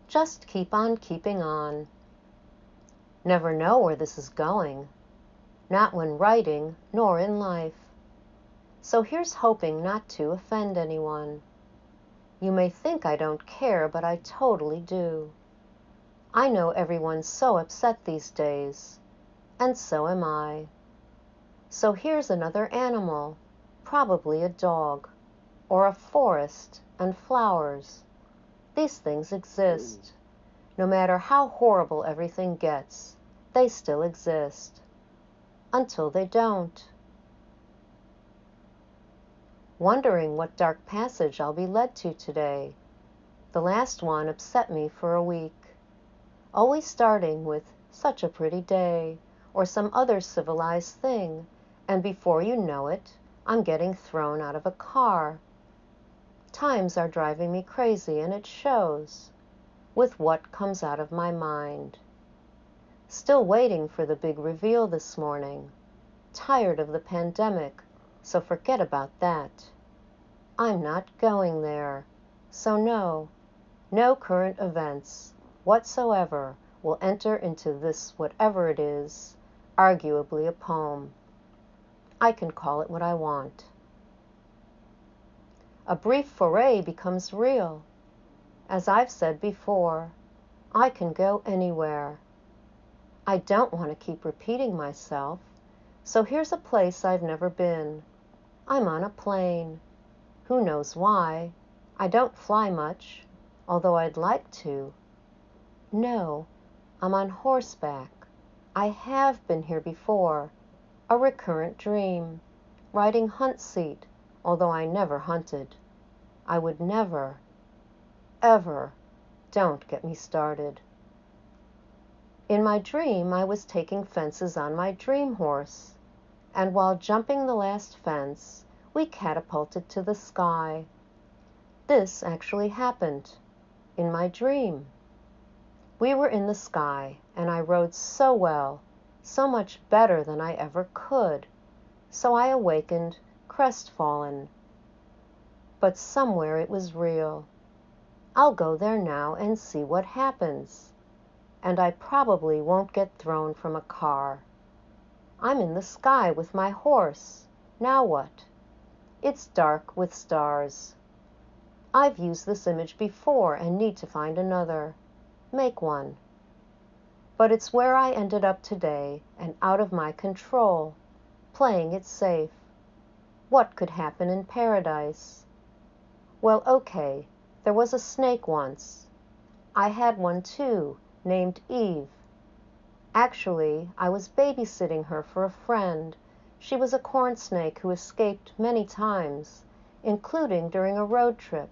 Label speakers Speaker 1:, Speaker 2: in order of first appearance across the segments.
Speaker 1: Just keep on keeping on. Never know where this is going, not when writing nor in life. So here's hoping not to offend anyone. You may think I don't care, but I totally do. I know everyone's so upset these days, and so am I. So here's another animal, probably a dog, or a forest and flowers. These things exist. No matter how horrible everything gets, they still exist. Until they don't. Wondering what dark passage I'll be led to today. The last one upset me for a week. Always starting with such a pretty day, or some other civilized thing, and before you know it, I'm getting thrown out of a car. Times are driving me crazy, and it shows, with what comes out of my mind. Still waiting for the big reveal this morning. Tired of the pandemic, so forget about that. I'm not going there, so no current events whatsoever will enter into this whatever it is, arguably a poem. I can call it what I want. A brief foray becomes real. As I've said before, I can go anywhere. I don't want to keep repeating myself, so here's a place I've never been. I'm on a plane. Who knows why? I don't fly much, although I'd like to. No, I'm on horseback. I have been here before. A recurrent dream. Riding hunt seat, although I never hunted. I would never, ever, don't get me started. In my dream, I was taking fences on my dream horse, and while jumping the last fence, we catapulted to the sky. This actually happened, in my dream. We were in the sky, and I rode so well, so much better than I ever could, so I awakened crestfallen. But somewhere it was real. I'll go there now and see what happens. And I probably won't get thrown from a car. I'm in the sky with my horse. Now what? It's dark with stars. I've used this image before and need to find another. Make one. But it's where I ended up today and out of my control, playing it safe. What could happen in paradise? Well, okay, there was a snake once. I had one too, named Eve. Actually, I was babysitting her for a friend. She was a corn snake who escaped many times, including during a road trip,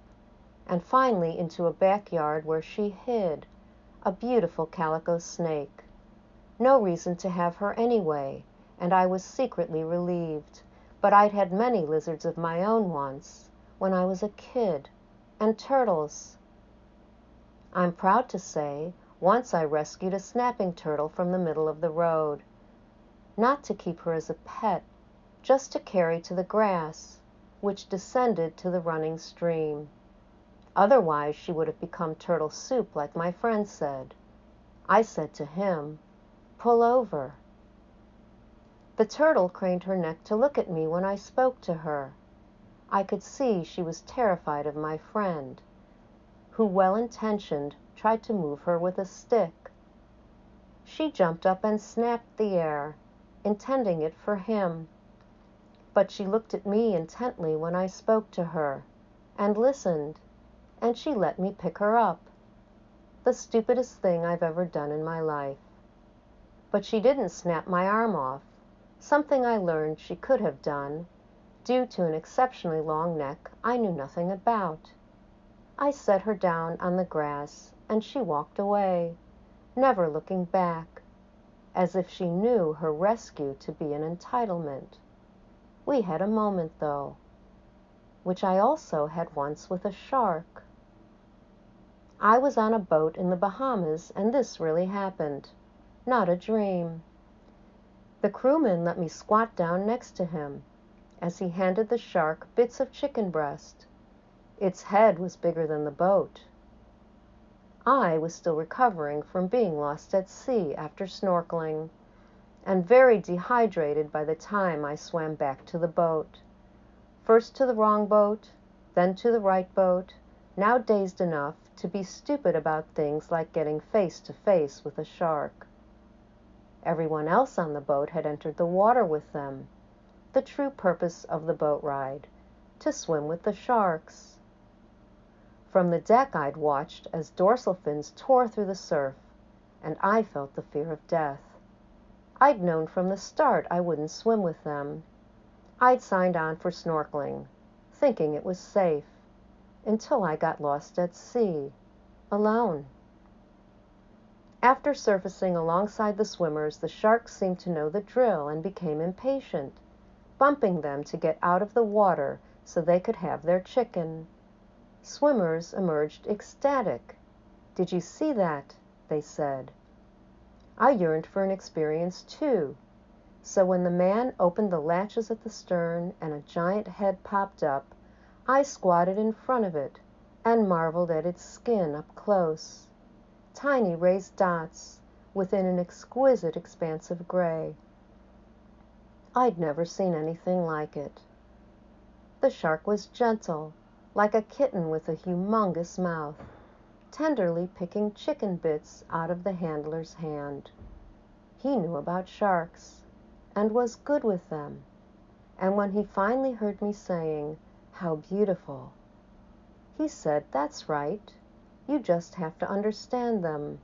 Speaker 1: and finally into a backyard where she hid, a beautiful calico snake. No reason to have her anyway, and I was secretly relieved, but I'd had many lizards of my own once, when I was a kid, and turtles. I'm proud to say, once I rescued a snapping turtle from the middle of the road. Not to keep her as a pet, just to carry to the grass, which descended to the running stream. Otherwise she would have become turtle soup like my friend said. I said to him, "Pull over." The turtle craned her neck to look at me when I spoke to her. I could see she was terrified of my friend, who, well-intentioned, tried to move her with a stick. She jumped up and snapped the air, intending it for him. But she looked at me intently when I spoke to her, and listened, and she let me pick her up. The stupidest thing I've ever done in my life. But she didn't snap my arm off, something I learned she could have done, due to an exceptionally long neck I knew nothing about. I set her down on the grass, and she walked away, never looking back, as if she knew her rescue to be an entitlement. We had a moment, though, which I also had once with a shark. I was on a boat in the Bahamas, and this really happened, not a dream. The crewman let me squat down next to him, as he handed the shark bits of chicken breast. Its head was bigger than the boat. I was still recovering from being lost at sea after snorkeling, and very dehydrated by the time I swam back to the boat. First to the wrong boat, then to the right boat, now dazed enough to be stupid about things like getting face to face with a shark. Everyone else on the boat had entered the water with them. The true purpose of the boat ride, to swim with the sharks. From the deck I'd watched as dorsal fins tore through the surf, and I felt the fear of death. I'd known from the start I wouldn't swim with them. I'd signed on for snorkeling, thinking it was safe, until I got lost at sea, alone. After surfacing alongside the swimmers, the sharks seemed to know the drill and became impatient, bumping them to get out of the water so they could have their chicken. Swimmers emerged ecstatic. "Did you see that?" they said. I yearned for an experience too, so when the man opened the latches at the stern and a giant head popped up, I squatted in front of it and marveled at its skin up close. Tiny raised dots within an exquisite expanse of gray. I'd never seen anything like it. The shark was gentle, like a kitten with a humongous mouth, tenderly picking chicken bits out of the handler's hand. He knew about sharks, and was good with them, and when he finally heard me saying, "How beautiful," he said, "That's right, you just have to understand them."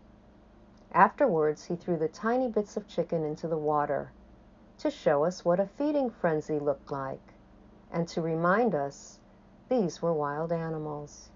Speaker 1: Afterwards, he threw the tiny bits of chicken into the water, to show us what a feeding frenzy looked like, and to remind us these were wild animals.